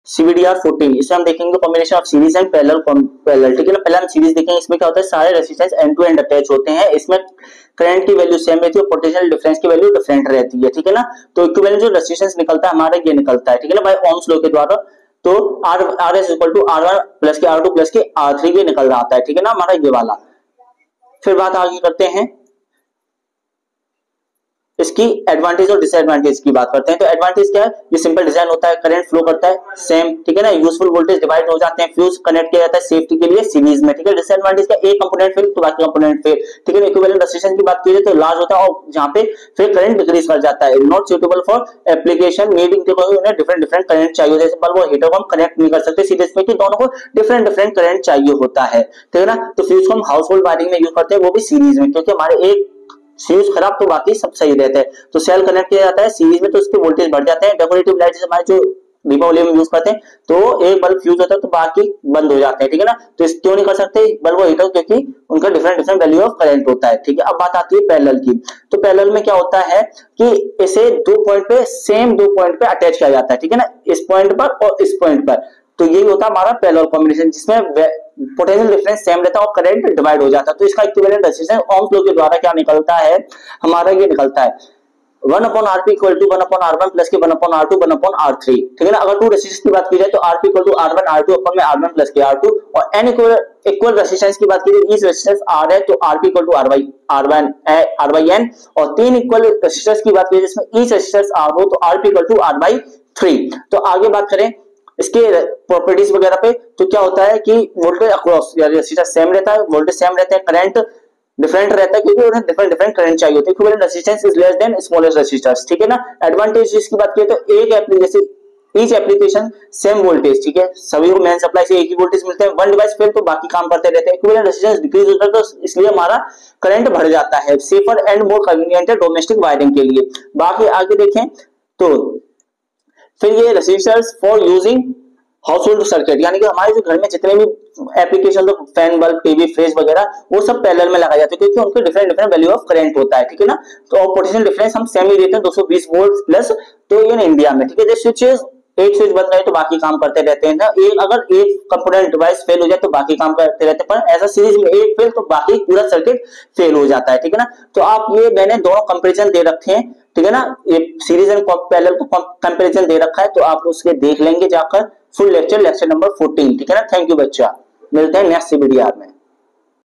CVDR 14, इसमें हम देखेंगे combination of series and parallel, ठीक है ना। पहले हम सीरीज देखेंगे, इसमें क्या होता है, सारे resistance end to end attach होते हैं, इसमें करंट की वैल्यू सेम रहती है और पोटेंशियल डिफरेंस की वैल्यू डिफरेंट रहती है, ठीक है ना। तो इक्विवेलेंट जो रेजिस्टेंस निकलता है हमारा ये निकलता है, ठीक है ना, बाय ओम्स लॉ के द्वारा। तो RS equal to R1 plus के R2 प्लस के R3 ये निकल रहा है, ठीक है ना, हमारा ये वाला। फिर बात आगे करते हैं, इसकी एडवांटेज और डिसएडवांटेज की बात करते हैं। तो एडवांटेज क्या है, ये सिंपल डिजाइन होता है, करंट फ्लो करता है सेम, ठीक है ना, यूजफुल वोल्टेज डिवाइड हो जाते हैं, फ्यूज कनेक्ट किया जाता है सेफ्टी के लिए सीरीज में, ठीक है। डिसएडवांटेज का एक कंपोनेंट फेल तो बाकी कंपोनेंट फेल, ठीक है। इक्विवेलेंट रेजिस्टेंस की बात की जाए तो लार्ज होता है और जहां पे फिर करंट डिक्रीज कर जाता है, not suitable for application needing different different current चाहिए, जैसे बल्ब और हीटर को हम कनेक्ट नहीं कर सकते सीरीज में, कि दोनों को डिफरेंट डिफरेंट करंट चाहिए होता है, ठीक है ना। तो फ्यूज को हम हाउस होल्ड वायरिंग में यूज करते हैं, वो भी सीरीज में, क्योंकि हमारे एक फ्यूज खराब तो बाकी सब सही रहते हैं। तो सेल कनेक्ट किया जाता है सीरीज में, तो उसके वोल्टेज बढ़ जाते हैं। डेकोरेटिव लाइट जैसे हमारे जो दीपावली में यूज करते हैं, तो एक बल्ब फ्यूज होता है तो बाकी बंद हो जाते हैं, ठीक है ना। तो इस क्यों नहीं कर सकते बल्ब और हीटर, क्योंकि उनका different different value of current होता है, ठीक है। अब बात आती है पैरेलल की। तो पैरेलल में क्या होता है कि इसे दो पॉइंट पे अटैच किया जाता है, ठीक है ना, इस पॉइंट पर और इस पॉइंट पर। तो यही होता है हमारा पैरेलल कॉम्बिनेशन, जिसमें पोटेंशियल डिफरेंस सेम रहता है और करंट डिवाइड हो जाता है। तो इसका इक्विवेलेंट रेजिस्टेंस ओम्स लॉ के द्वारा क्या निकलता है, हमारा ये निकलता है 1/Rp equal to 1/R1 plus के 1/R2 1/R3, ठीक है ना। अगर टू रेजिस्टेंस की बात की जाए तो Rp equal to R1 R2 अपन में R1 प्लस के R2, और n इक्वल रेजिस्टेंस की बात की जाए, इस रेजिस्टेंस R है तो Rp इक्वल टू R/N, और तीन इक्वल रेजिस्टेंस की बात की जाए जिसमें ईच रेजिस्टेंस R हो तो Rp इक्वल टू R/3। तो आगे बात करें इसके प्रॉपर्टीज वगैरह पे, तो क्या होता है कि वोल्टेज अक्रॉस रेजिस्टेंस सेम रहता है, वोल्टेज सेम रहते हैं, करंट डिफरेंट रहता है, क्योंकि उन्हें डिफरेंट डिफरेंट करंट चाहिए होते हैं। Equivalent resistance is less than smallest resistance, ठीक है ना। एडवांटेज इसकी बात करें तो एक application each application same voltage, ठीक है, सभी को मेन सप्लाई से एक ही वोल्टेज मिलते हैं। वन डिवाइस फेल तो बाकी काम करते रहते हैं। इक्विवेलेंट रेजिस्टेंस डिक्रीज होता है तो इसलिए हमारा करंट बढ़ जाता है, सेफर एंड मोर कन्वीनियंट है डोमेस्टिक वायरिंग के लिए। बाकी आगे देखें तो फिर ये resistors for using household circuit, यानी कि हमारे जो घर में जितने भी एप्लीकेशन, तो फैन, बल्ब, टीवी, फ्रिज वगैरह, वो सब पैरेलल में लगाए जाते हैं, क्योंकि उनके different different value of current होता है, ठीक है ना। तो पोटेंशियल डिफरेंस हम सेम ही देते हैं 220 वोल्ट प्लस, तो ये इंडिया में, ठीक है। जैसे स्विचेस एक स्विच बंद रहे तो बाकी काम करते रहते हैं ना, एक अगर एक कंपोनेंट डिवाइस फेल हो जाए तो बाकी काम करते रहते हैं, पर ऐसा सीरीज में एक फेल तो बाकी पूरा सर्किट फेल हो जाता है, ठीक है ना। तो आप ये मैंने दोनों कंपैरिजन दे रखे हैं, ठीक है ना, ये सीरीज एंड पैरेलल को कंपैरिजन दे रखा है, तो आप उसके देख लेंगे जाकर फुल लेक्चर नंबर 14, ठीक है ना। थैंक यू बच्चा, मिलते हैं नेक्स्ट वीडियो में।